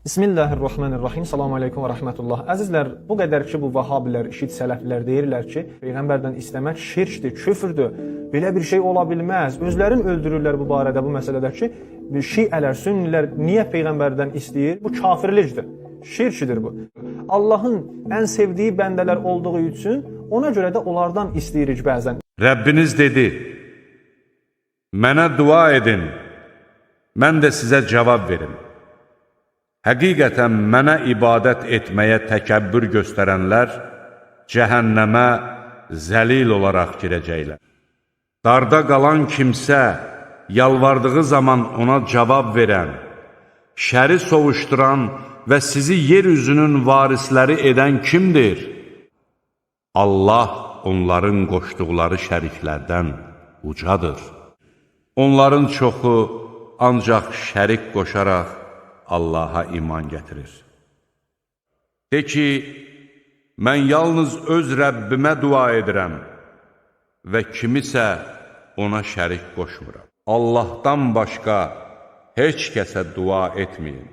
Bismillahirrahmanirrahim. Salamu aleykum və rəhmətullah. Əzizlər, bu qədər ki, bu vahabilər, işid sələflər deyirlər ki, Peyğəmbərdən istəmək şirkdir, küfürdür, belə bir şey ola bilməz. Özlərin öldürürlər bu barədə, bu məsələdə ki, şiələr, sünnilər niyə Peyğəmbərdən istəyir? Bu kafirlikdir, şirkdir bu. Allahın ən sevdiyi bəndələr olduğu üçün ona görə də onlardan istəyirik bəzən. Rəbbiniz dedi, mənə dua edin, mən də sizə cavab verim. Həqiqətən mənə ibadət etməyə təkəbbür göstərənlər cəhənnəmə zəlil olaraq girəcəklər. Darda qalan kimsə yalvardığı zaman ona cavab verən, şəri sovuşduran və sizi yeryüzünün varisləri edən kimdir? Allah onların qoşduqları şəriklərdən ucadır. Onların çoxu ancaq şərik qoşaraq Allaha iman gətirir. De ki, mən yalnız öz Rəbbimə dua edirəm və kimisə ona şərik qoşmuram. Allahdan başqa heç kəsə dua etməyin.